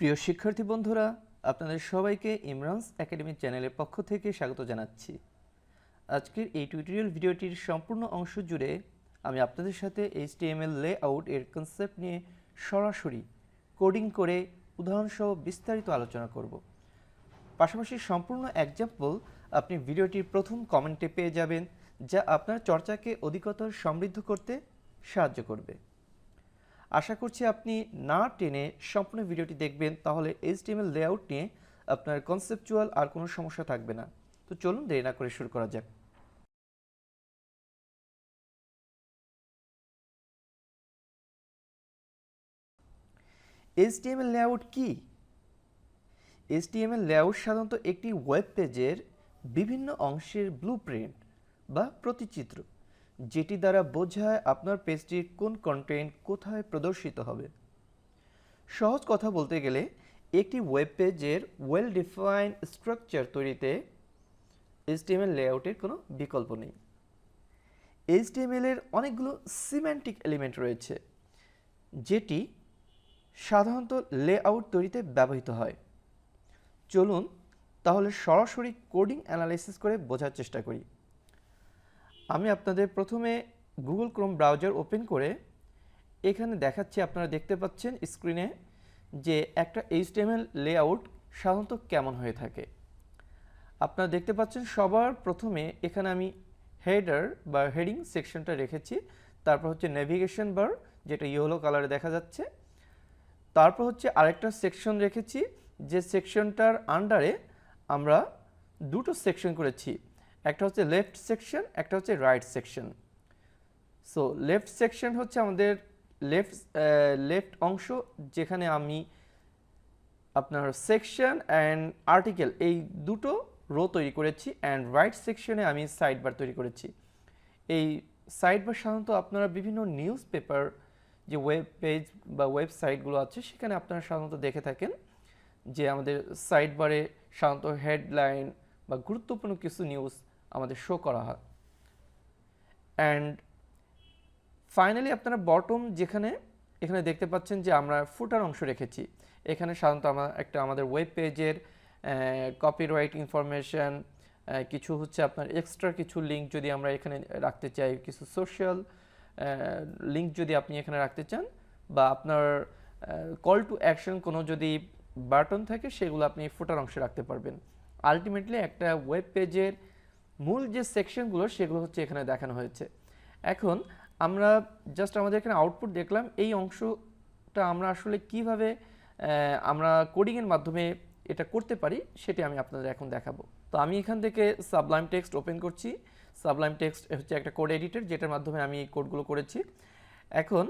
প্রিয় শিক্ষার্থী বন্ধুরা, আপনাদের সবাইকে ইমরানস একাডেমি চ্যানেলের পক্ষ থেকে স্বাগত জানাচ্ছি। আজকের এই টিউটোরিয়াল ভিডিওটির সম্পূর্ণ অংশ জুড়ে আমি আপনাদের সাথে HTML লেআউট এর কনসেপ্ট নিয়ে সরাসরি কোডিং করে উদাহরণসহ বিস্তারিত আলোচনা করব। পাশাপাশি সম্পূর্ণ এক্সাম্পল আপনি ভিডিওটির প্রথম কমেন্টে পেয়ে যাবেন, যা আপনার চর্চাকে অধিকতর সমৃদ্ধ করতে সাহায্য করবে। আশা করছি আপনি না টেনে সম্পূর্ণ ভিডিওটি দেখবেন, তাহলে HTML লেআউট নিয়ে আপনার কনসেপচুয়াল আর কোনো সমস্যা থাকবে না। তো চলুন দেরি না করে শুরু করা যাক। HTML লেআউট কি? HTML লেআউট সাধারণত একটি ওয়েব পেজের বিভিন্ন অংশের ব্লুপ্রিন্ট বা প্রতিচিত্র, যেটি দ্বারা বোঝায় আপনার পেজটির কোন কন্টেন্ট কোথায় প্রদর্শিত হবে। সহজ কথা বলতে গেলে একটি ওয়েব পেজের ওয়েল ডিফাইন্ড স্ট্রাকচার তৈরিতে HTML লেআউটের কোনো বিকল্প নেই। HTML এর অনেকগুলো সিম্যান্টিক এলিমেন্ট রয়েছে, যেটি সাধারণত লেআউট তৈরিতে ব্যবহৃত হয়। চলুন তাহলে সরাসরি কোডিং অ্যানালাইসিস করে বোঝার চেষ্টা করি। আমি আপনাদের প্রথমে গুগল ক্রোম ব্রাউজার ওপেন করে এখানে দেখাচ্ছি, আপনারা দেখতে পাচ্ছেন স্ক্রিনে যে একটা HTML লেআউট সাধারণত কেমন হয়ে থাকে। আপনারা দেখতে পাচ্ছেন সবার প্রথমে এখানে আমি হেডার বা হেডিং সেকশনটা রেখেছি, তারপর হচ্ছে নেভিগেশন বার, যেটা ইয়েলো কালারে দেখা যাচ্ছে, তারপর হচ্ছে আরেকটা সেকশন রেখেছি, যে সেকশনটার আন্ডারে আমরা দুটো সেকশন করেছি, একটা হচ্ছে লেফট সেকশন, একটা হচ্ছে right section. So left section হচ্ছে আমাদের লেফট অংশ, যেখানে আমি আপনার সেকশন অ্যান্ড আর্টিকেল এই দুটো রো তৈরি করেছি, অ্যান্ড রাইট সেকশনে আমি সাইড বার তৈরি করেছি। এই সাইড বার সাধারণত আপনারা বিভিন্ন নিউজ পেপার, যে ওয়েব পেজ বা ওয়েবসাইটগুলো আছে, সেখানে আপনারা সাধারণত দেখে থাকেন যে আমাদের সাইড বারে সাধারণত হেডলাইন বা গুরুত্বপূর্ণ কিছু নিউজ আমাদের শো করা হয়। অ্যান্ড ফাইনালি আপনারা বটম, যেখানে এখানে দেখতে পাচ্ছেন যে আমরা ফুটার অংশ রেখেছি। এখানে সাধারণত আমাদের ওয়েব পেজের কপিরাইট ইনফরমেশন, কিছু হচ্ছে আপনার এক্সট্রা কিছু লিঙ্ক যদি আমরা এখানে রাখতে চাই, কিছু সোশ্যাল লিঙ্ক যদি আপনি এখানে রাখতে চান, বা আপনার কল টু অ্যাকশন কোনো যদি বাটন থাকে, সেগুলো আপনি ফুটার অংশে রাখতে পারবেন। আলটিমেটলি একটা ওয়েব পেজের মূল যে সেকশনগুলো, সেগুলো হচ্ছে এখানে দেখানো হয়েছে। এখন আমরা জাস্ট আমাদের এখানে আউটপুট দেখলাম, এই অংশটা আমরা আসলে কিভাবে আমরা কোডিংয়ের মাধ্যমে এটা করতে পারি, সেটি আমি আপনাদের এখন দেখাবো। তো আমি এখান থেকে সাবলাইম টেক্সট ওপেন করছি। সাবলাইম টেক্সট হচ্ছে একটা কোড এডিটর, যেটার মাধ্যমে আমি এই কোডগুলো করেছি। এখন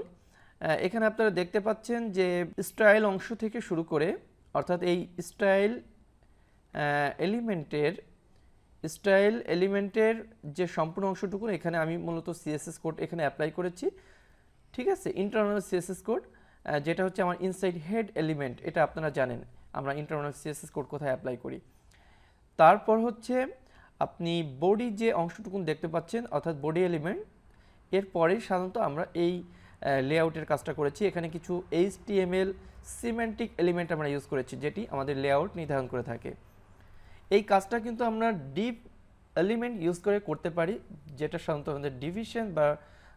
এখানে আপনারা দেখতে পাচ্ছেন যে স্টাইল অংশ থেকে শুরু করে, অর্থাৎ এই স্টাইল এলিমেন্টের যে সম্পূর্ণ অংশটুকু, এখানে আমি মূলত CSS কোড এখানে অ্যাপ্লাই করেছি। ঠিক আছে, ইন্টারনাল CSS কোড, যেটা হচ্ছে আমার ইনসাইড হেড এলিমেন্ট। এটা আপনারা জানেন আমরা ইন্টারনাল CSS কোড কোথায় অ্যাপ্লাই করি। তারপর হচ্ছে আপনি বডি যে অংশটুকু দেখতে পাচ্ছেন, অর্থাৎ বডি এলিমেন্ট, এরপরেই সাধারণত আমরা এই লেআউটের কাজটা করেছি। এখানে কিছু HTML সিম্যান্টিক এলিমেন্ট আমরা ইউজ করেছি, যেটি আমাদের লেআউট নির্ধারণ করে থাকে। এই কাজটা কিন্তু আমরা ডিপ এলিমেন্ট ইউজ করে করতে পারি, যেটা সাধারণত আমাদের ডিভিশন বা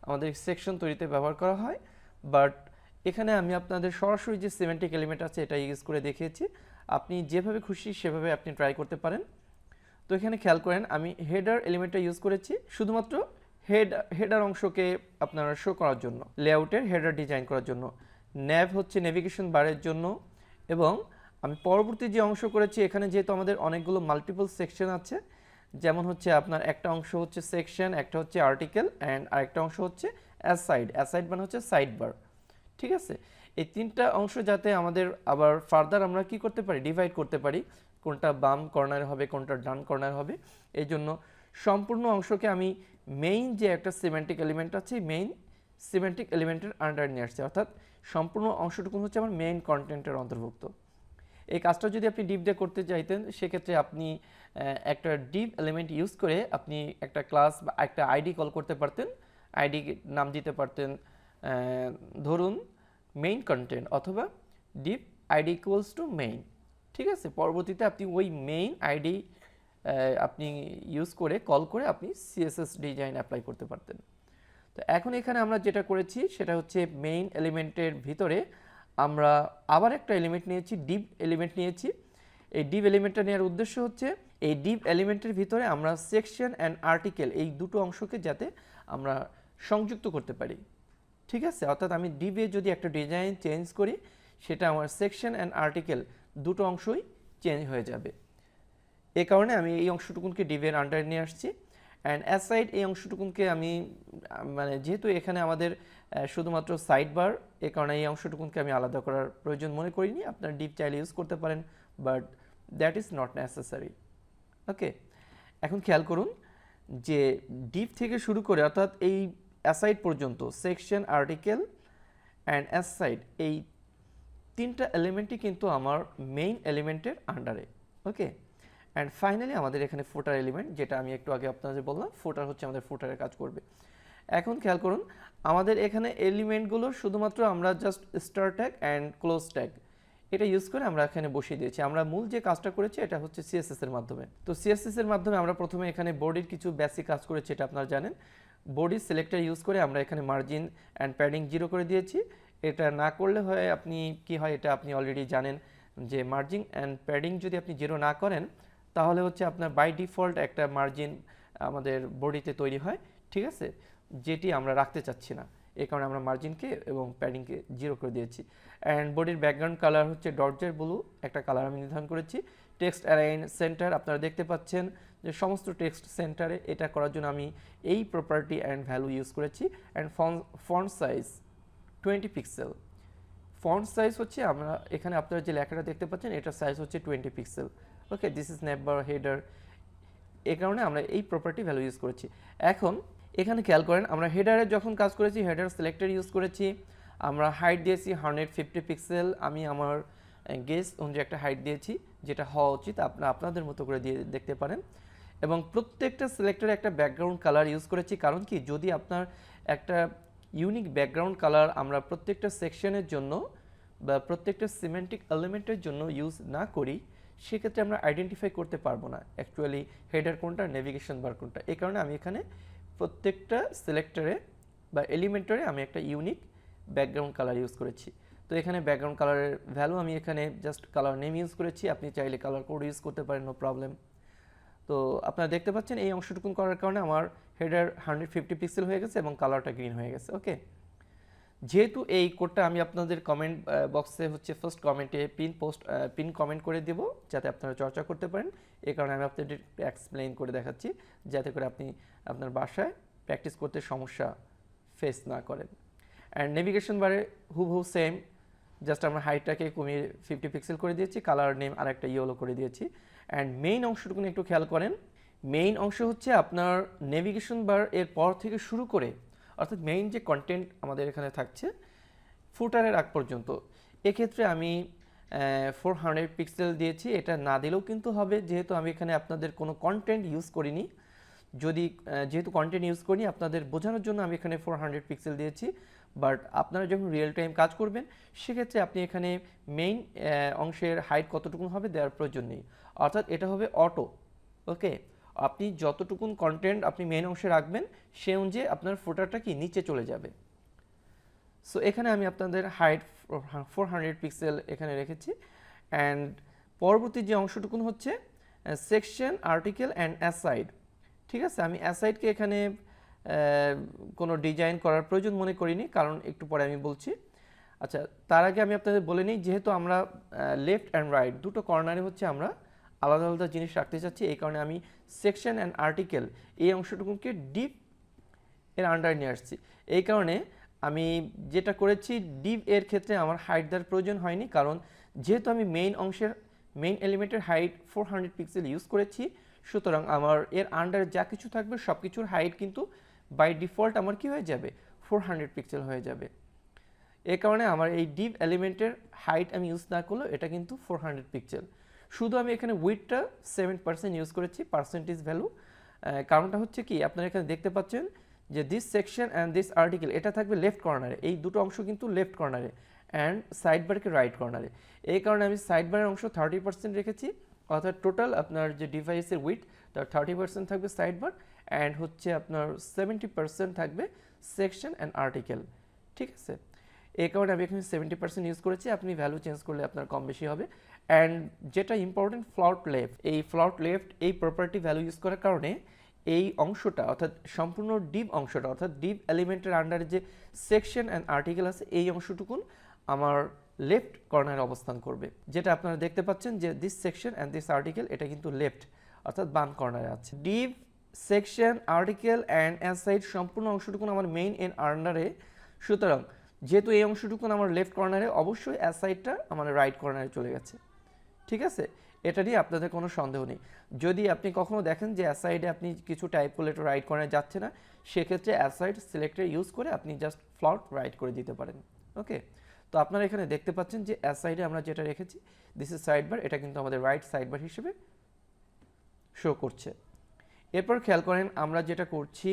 আমাদের সেকশন তৈরিতে ব্যবহার করা হয়। বাট এখানে আমি আপনাদের সরাসরি যে সিমেন্টিক এলিমেন্ট আছে, এটা ইউজ করে দেখিয়েছি। আপনি যেভাবে খুশি সেভাবে আপনি ট্রাই করতে পারেন। তো এখানে খেয়াল করেন, আমি হেডার এলিমেন্টটা ইউজ করেছি শুধুমাত্র হেডার অংশকে আপনারা শো করার জন্য, লেআউটের হেডার ডিজাইন করার জন্য। ন্যাভ হচ্ছে নেভিগেশন বারের জন্য। এবং আমি পরবর্তী যে অংশ করেছি, এখানে যেহেতু আমাদের অনেকগুলো মাল্টিপল সেকশন আছে, যেমন হচ্ছে আপনার একটা অংশ হচ্ছে সেকশন, একটা হচ্ছে আর্টিকেল, অ্যান্ড আরেকটা অংশ হচ্ছে অ্যাসাইড মানে হচ্ছে সাইড বার। ঠিক আছে, এই তিনটা অংশ যাতে আমাদের আবার ফার্দার আমরা কি করতে পারি, ডিভাইড করতে পারি, কোনটা বাম কর্নার হবে, কোনটা ডান কর্নার হবে। এই জন্য সম্পূর্ণ অংশকে আমি মেইন যে একটা সিমেন্টিক এলিমেন্ট আছে, মেইন সিমেন্টিক এলিমেন্টের আন্ডার নিয়ে আসছে, অর্থাৎ সম্পূর্ণ অংশটুকু হচ্ছে আমার মেইন কন্টেন্টের অন্তর্ভুক্ত। এই কাজটা যদি আপনি ডিপ দিয়ে করতে চাইতেন, সেক্ষেত্রে আপনি একটা ডিপ এলিমেন্ট ইউজ করে আপনি একটা ক্লাস বা একটা আইডি কল করতে পারতেন। আইডি নাম দিতে পারতেন ধরুন মেইন কন্টেন্ট অথবা deep ID equals to main. ঠিক আছে, পরবর্তীতে আপনি ওই মেইন আইডি আপনি ইউজ করে কল করে আপনি সিএসএস ডিজাইন অ্যাপ্লাই করতে পারতেন। তো এখন এখানে আমরা যেটা করেছি সেটা হচ্ছে মেইন এলিমেন্টের ভিতরে আমরা আবার একটা এলিমেন্ট নিয়েছি, ডিভ এলিমেন্ট নিয়েছি। এই ডিভ এলিমেন্টটা নেওয়ার উদ্দেশ্য হচ্ছে এই ডিভ এলিমেন্টের ভিতরে আমরা সেকশন অ্যান্ড আর্টিকেল এই দুটো অংশকে যাতে আমরা সংযুক্ত করতে পারি। ঠিক আছে, অর্থাৎ আমি ডিভে যদি একটা ডিজাইন চেঞ্জ করি সেটা আমার সেকশন অ্যান্ড আর্টিকেল দুটো অংশই চেঞ্জ হয়ে যাবে। এই কারণে আমি এই অংশটুকুনকে ডিভের আন্ডারে নিয়ে আসছি। অ্যান্ড অ্যাসাইড এই অংশটুকুনকে আমি মানে যেহেতু এখানে আমাদের শুধুমাত্র সাইড বার, এই কারণে এই অংশটুকুনকে আমি আলাদা করার প্রয়োজন মনে করিনি। আপনার ডিভ চাইলে ইউজ করতে পারেন, but that is not necessary. Okay, এখন খেয়াল করুন যে ডিভ থেকে শুরু করে অর্থাৎ এই অ্যাসাইড পর্যন্ত সেকশন, আর্টিকেল অ্যান্ড অ্যাসাইড এই তিনটা এলিমেন্টই কিন্তু আমার মেইন এলিমেন্টের আন্ডারে। ওকে, অ্যান্ড ফাইনালি আমাদের এখানে ফুটার এলিমেন্ট, যেটা আমি একটু আগে আপনাদের বললাম, ফুটার হচ্ছে আমাদের ফুটারের কাজ করবে। এখন খেয়াল করুন আমাদের এখানে এলিমেন্টগুলো শুধুমাত্র আমরা just star tag and close tag এটা ইউজ করে আমরা এখানে বসিয়ে দিয়েছি। আমরা মূল যে কাজটা করেছি এটা হচ্ছে সিএসএস এর মাধ্যমে। তো সিএসএস এর মাধ্যমে আমরা প্রথমে এখানে বডির কিছু বেসিক কাজ করেছি, এটা আপনারা জানেন। বডি সিলেক্টর ইউজ করে আমরা এখানে মার্জিন অ্যান্ড প্যাডিং 0 করে দিয়েছি। এটা না করলে হয় আপনি কি হয় এটা আপনি অলরেডি জানেন যে মার্জিন অ্যান্ড প্যাডিং যদি আপনি 0 না করেন তাহলে হচ্ছে আপনার বাই ডিফল্ট একটা মার্জিন আমাদের বডিতে তৈরি হয়। ঠিক আছে, যেটি আমরা রাখতে চাচ্ছি না, এই কারণে আমরা মার্জিনকে এবং প্যাডিংকে 0 করে দিয়েছি। অ্যান্ড বডির ব্যাকগ্রাউন্ড কালার হচ্ছে ডটজের ব্লু একটা কালার আমি নির্ধারণ করেছি। টেক্সট অ্যালাইন সেন্টার আপনারা দেখতে পাচ্ছেন যে সমস্ত টেক্সট সেন্টারে, এটা করার জন্য আমি এই প্রপার্টি অ্যান্ড ভ্যালু ইউজ করেছি। And font size 20 pixel. Font size হচ্ছে আমরা এখানে আপনারা যে লেখাটা দেখতে পাচ্ছেন এটার সাইজ হচ্ছে 20 pixel. Okay, this is never header, এই কারণে আমরা এই প্রপার্টি ভ্যালু ইউজ করেছি। এখন এখানে খেয়াল করেন আমরা হেডারে যখন কাজ করেছি হেডার সিলেক্টর ইউজ করেছি, আমরা হাইট দিয়েছি 150 পিক্সেল। আমি আমার গেস অনুযায়ী একটা হাইট দিয়েছি যেটা হওয়া উচিত, আপনারা আপনাদের মতো করে দিয়ে দেখতে পারেন। এবং প্রত্যেকটা সিলেক্টরে একটা ব্যাকগ্রাউন্ড কালার ইউজ করেছি, কারণ কি যদি আপনার একটা ইউনিক ব্যাকগ্রাউন্ড কালার আমরা প্রত্যেকটা সেকশনের জন্য বা প্রত্যেকটা সিমেন্টিক এলিমেন্টের জন্য ইউজ না করি সেক্ষেত্রে আমরা আইডেন্টিফাই করতে পারবো না অ্যাকচুয়ালি হেডার কোনটা, নেভিগেশন বার কোনটা। এই কারণে আমি এখানে প্রত্যেকটা সিলেক্টরে বা এলিমেন্টরে আমি একটা ইউনিক ব্যাকগ্রাউন্ড কালার ইউজ করেছি। তো এখানে ব্যাকগ্রাউন্ড কালারের ভ্যালু আমি এখানে জাস্ট কালার নেম ইউজ করেছি, আপনি চাইলে কালার কোড ইউজ করতে পারেন, নো প্রবলেম। তো আপনারা দেখতে পাচ্ছেন এই অংশটুকুন করার কারণে আমার হেডার 150 পিক্সেল হয়ে গেছে এবং কালারটা গ্রিন হয়ে গেছে। ওকে, যেহেতু এই কোডটা আমি আপনাদের কমেন্ট বক্সে হচ্ছে ফার্স্ট কমেন্টে পিন কমেন্ট করে দেব যাতে আপনারা চর্চা করতে পারেন, এই কারণে আমি আপনাদের এক্সপ্লেইন করে দেখাচ্ছি যাতে করে আপনি আপনার বাসায় প্র্যাকটিস করতে সমস্যা ফেস না করেন। অ্যান্ড নেভিগেশন বারে হুবহু সেম, জাস্ট আমরা হাইটটাকে কমিয়ে 50 পিক্সেল করে দিয়েছি, কালার নেম আর একটা ইয়েলো করে দিয়েছি। অ্যান্ড মেইন অংশটুকুন একটু খেয়াল করেন, মেইন অংশ হচ্ছে আপনার নেভিগেশন বার এর পর থেকে শুরু করে অর্থাৎ মেইন যে কন্টেন্ট আমাদের এখানে থাকছে ফুটারের আগ পর্যন্ত, এক্ষেত্রে আমি 400 পিক্সেল দিয়েছি। এটা না দিলেও কিন্তু হবে, যেহেতু আমি এখানে আপনাদের কোনো কন্টেন্ট ইউজ করিনি। যেহেতু কন্টেন্ট ইউজ করিনি আপনাদের বোঝানোর জন্য আমি এখানে 400 পিক্সেল দিয়েছি, বাট আপনারা যখন রিয়েল টাইম কাজ করবেন সেক্ষেত্রে আপনি এখানে মেইন অংশের হাইট কতটুকু হবে দেওয়ার প্রয়োজন নেই, অর্থাৎ এটা হবে অটো। ওকে, আপনি যতটুকুন কন্টেন্ট আপনি মেইন অংশে রাখবেন সে অনুযায়ী আপনার ফুটারটা কি নিচে চলে যাবে। সো এখানে আমি আপনাদের হাইট 400 পিক্সেল এখানে রেখেছি। অ্যান্ড পরবর্তী যে অংশটুকুন হচ্ছে সেকশন, আর্টিকেল অ্যান্ড অ্যাসাইড। ঠিক আছে, আমি অ্যাসাইডকে এখানে কোনো ডিজাইন করার প্রয়োজন মনে করিনি, কারণ একটু পরে আমি বলছি। আচ্ছা, তার আগে আমি আপনাদের বলে নিই, যেহেতু আমরা লেফট অ্যান্ড রাইট দুটো কর্নারে হচ্ছে আমরা আলাদা আলাদা জিনিস রাখতে চাচ্ছি, এই কারণে আমি সেকশন অ্যান্ড আর্টিকেল এই অংশটুকুকে ডিপ এর আন্ডার নিয়ে আসছি। এই কারণে আমি যেটা করেছি ডিভ এর ক্ষেত্রে আমার হাইট দেওয়ার প্রয়োজন হয়নি, কারণ যেহেতু আমি মেইন এলিমেন্টের হাইট 400 পিক্সেল ইউজ করেছি, সুতরাং আমার এর আন্ডারে যা কিছু থাকবে সব কিছুর হাইট কিন্তু বাই ডিফল্ট আমার কি হয়ে যাবে 400 পিক্সেল হয়ে যাবে। এই কারণে আমার এই ডিভ এলিমেন্টের হাইট আমি ইউজ না করলেও এটা কিন্তু 400 পিক্সেল। শুধু আমি এখানে উইডথটা 7% ইউজ করেছি, পার্সেন্টেজ ভ্যালু। কারণটা হচ্ছে কি আপনারা এখানে দেখতে পাচ্ছেন যে this section and this article এটা থাকবে লেফট কর্নারে, এই দুটো অংশ কিন্তু লেফট কর্নারে, অ্যান্ড সাইড বারকে রাইট কর্নারে। এই কারণে আমি সাইড বারের অংশ 30% রেখেছি, অর্থাৎ টোটাল আপনার যে ডিভাইসের উইথ তার 30% থাকবে সাইড বার, অ্যান্ড হচ্ছে আপনার 70% থাকবে সেকশন অ্যান্ড আর্টিকেল। ঠিক আছে, এই কারণে আমি এখানে 70% ইউজ করেছি, আপনি ভ্যালু চেঞ্জ করলে আপনার কম বেশি হবে। অ্যান্ড যেটা ইম্পর্টেন্ট, ফ্লট লেফট, এই ফ্লট লেফট এই প্রপার্টি ভ্যালু ইউজ করার কারণে এই অংশটা অর্থাৎ সম্পূর্ণ ডিভ অংশটা অর্থাৎ ডিভ এলিমেন্টের আন্ডারে যে সেকশন অ্যান্ড আর্টিকেল আছে এই অংশটুকুন আমার লেফট কর্নারে অবস্থান করবে। যেটা আপনারা দেখতে পাচ্ছেন যে this section and this article এটা কিন্তু লেফট অর্থাৎ বাম কর্নারে আছে। Depp, section, article and aside সম্পূর্ণ অংশটুকুন আমার মেইন এর আন্ডারে, সুতরাং যেহেতু এই অংশটুকুন আমার লেফট কর্নারে, অবশ্যই অ্যাসাইডটা আমার রাইট কর্নারে চলে গেছে। ঠিক আছে, এটা নিয়ে আপনাদের কোনো সন্দেহ নেই। যদি আপনি কখনো দেখেন যে অ্যাসাইডে আপনি কিছু টাইপ করলে এটা রাইট কর্নারে যাচ্ছে না, সেক্ষেত্রে অ্যাসাইড সিলেক্টর ইউজ করে আপনি জাস্ট ফ্লট রাইট করে দিতে পারেন। ওকে, তো আপনারা এখানে দেখতে পাচ্ছেন যে অ্যাসাইডে আমরা যেটা রেখেছি দিস ইজ সাইড বার, এটা কিন্তু আমাদের রাইট সাইড বার হিসেবে শো করছে। এরপর খেয়াল করেন আমরা যেটা করছি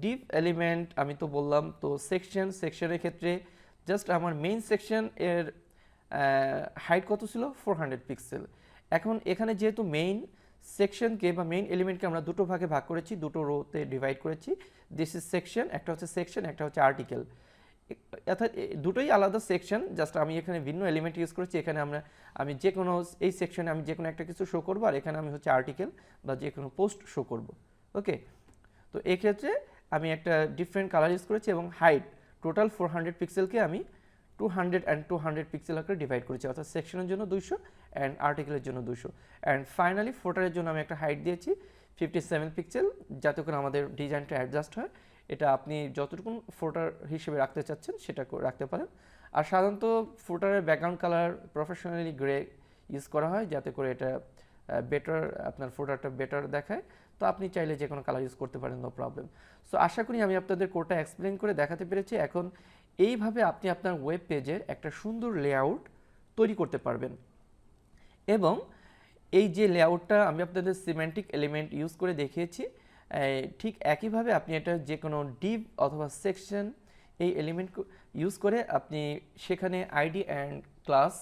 ডিপ এলিমেন্ট আমি তো বললাম, তো সেকশনের ক্ষেত্রে জাস্ট আমার মেইন সেকশন এর হাইট কত ছিল 400 পিক্সেল। এখন এখানে যেহেতু মেইন সেকশনকে বা মেইন এলিমেন্টকে আমরা দুটো ভাগে ভাগ করেছি, দুটো রোতে ডিভাইড করেছি, দিস ইজ সেকশন, একটা হচ্ছে সেকশন, একটা হচ্ছে আর্টিকেল, অর্থাৎ দুটোই আলাদা সেকশন, জাস্ট আমি এখানে ভিন্ন এলিমেন্ট ইউজ করেছি। এখানে আমি যে কোনো এই সেকশনে আমি যে কোনো একটা কিছু শো করবো, আর এখানে আমি হচ্ছে আর্টিকেল বা যে কোনো পোস্ট শো করব। ওকে, তো এক্ষেত্রে আমি একটা ডিফারেন্ট কালার ইউজ করেছি এবং হাইট টোটাল 400 পিক্সেলকে আমি 200 অ্যান্ড 200 পিক্সেল আকারে ডিভাইড করেছি, অর্থাৎ সেকশনের জন্য 200 অ্যান্ড আর্টিকেলের জন্য 200। অ্যান্ড ফাইনালি ফোটারের জন্য আমি একটা হাইট দিয়েছি 57 পিক্সেল, যাতে করে আমাদের ডিজাইনটা অ্যাডজাস্ট হয়। এটা আপনি যতটুকু ফোটার হিসেবে রাখতে চাচ্ছেন সেটা রাখতে পারেন। আর সাধারণত ফোটারের background colour professionally grey use করা হয়, যাতে করে এটা বেটার আপনার ফোটারটা বেটার দেখায়। তো আপনি চাইলে যে কোনো কালার ইউজ করতে পারেন, নো প্রবলেম। সো আশা করি আমি আপনাদের কোডটা এক্সপ্লেন করে দেখাতে পেরেছি। এখন এইভাবে আপনি আপনার ওয়েব পেজের একটা সুন্দর লেআউট তৈরি করতে পারবেন। এবং এই যে লেআউটটা আমি আপনাদের সিম্যান্টিক এলিমেন্ট ইউজ করে দেখিয়েছি, ঠিক একইভাবে আপনি এটা যে কোনো ডিভ অথবা সেকশন এই এলিমেন্ট ইউজ করে আপনি সেখানে আইডি অ্যান্ড ক্লাস,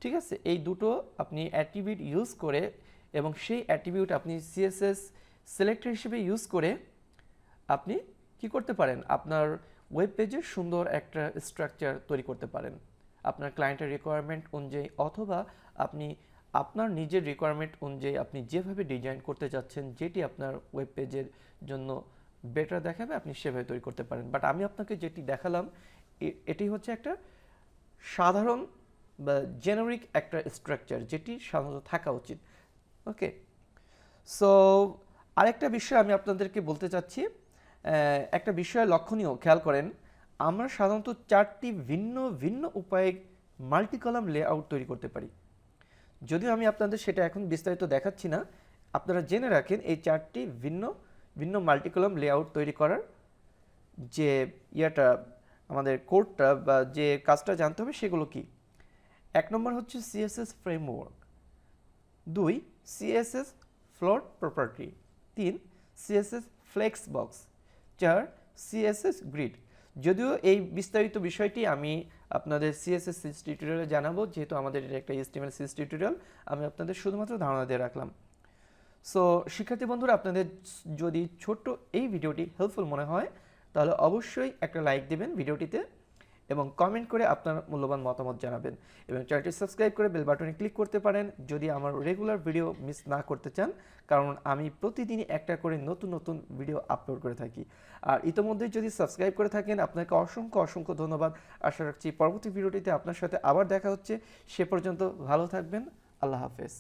ঠিক আছে, এই দুটো আপনি অ্যাট্রিবিউট ইউজ করে এবং সেই অ্যাট্রিবিউট আপনি সিএসএস সিলেক্টর হিসেবে ইউজ করে আপনি কি করতে পারেন, আপনার ওয়েব পেজের সুন্দর একটা স্ট্রাকচার তৈরি করতে পারেন আপনার ক্লায়েন্টের রিকোয়ারমেন্ট অনুযায়ী, অথবা আপনি আপনার নিজের রিকোয়ারমেন্ট অনুযায়ী আপনি যেভাবে ডিজাইন করতে চাচ্ছেন, যেটি আপনার ওয়েব পেজের জন্য বেটার দেখাবে, আপনি সেভাবে তৈরি করতে পারেন। বাট আমি আপনাকে যেটি দেখালাম এটি হচ্ছে একটা সাধারণ বা জেনারিক একটা স্ট্রাকচার যেটি সাধারণত থাকা উচিত। ওকে, সো আরেকটা বিষয় আমি আপনাদেরকে বলতে চাচ্ছি, একটা বিষয় লক্ষণীয়, খেয়াল করেন আমরা সাধারণত 4টি ভিন্ন ভিন্ন উপায়ে মাল্টি কলাম লেআউট তৈরি করতে পারি। যদিও আমি আপনাদের সেটা এখন বিস্তারিত দেখাচ্ছি না, আপনারা জেনে রাখেন এই 4টি ভিন্ন ভিন্ন মাল্টি কলাম লেআউট তৈরি করার যে আমাদের কোডটা বা যে কাজটা জানতে হবে সেগুলো কি। 1 নম্বর হচ্ছে CSS framework, 2 CSS float property, 3 CSS flex box, 4 CSS grid. যদিও এই বিস্তারিত বিষয়টি আমি আপনাদের সিএসএস টিউটোরিয়ালে জানাবো, যেহেতু আমাদের এটা একটা HTML টিউটোরিয়াল, আমি আপনাদের শুধুমাত্র ধারণা দিয়ে রাখলাম। সো শিক্ষার্থী বন্ধুরা, আপনাদের যদি ছোট্ট এই ভিডিওটি হেল্পফুল মনে হয় তাহলে অবশ্যই একটা লাইক দেবেন ভিডিওটিতে এবং কমেন্ট করে আপনার মূল্যবান মতামত জানাবেন, এবং চ্যানেলটি সাবস্ক্রাইব করে বেল বাটনে ক্লিক করতে পারেন যদি আমার রেগুলার ভিডিও মিস না করতে চান, কারণ আমি প্রতিদিনই একটা করে নতুন নতুন ভিডিও আপলোড করে থাকি। আর ইতোমধ্যে যদি সাবস্ক্রাইব করে থাকেন আপনাকে অসংখ্য অসংখ্য ধন্যবাদ। আশা রাখছি পরবর্তী ভিডিওটিতে আপনার সাথে আবার দেখা হচ্ছে। সে পর্যন্ত ভালো থাকবেন। আল্লাহ হাফেজ।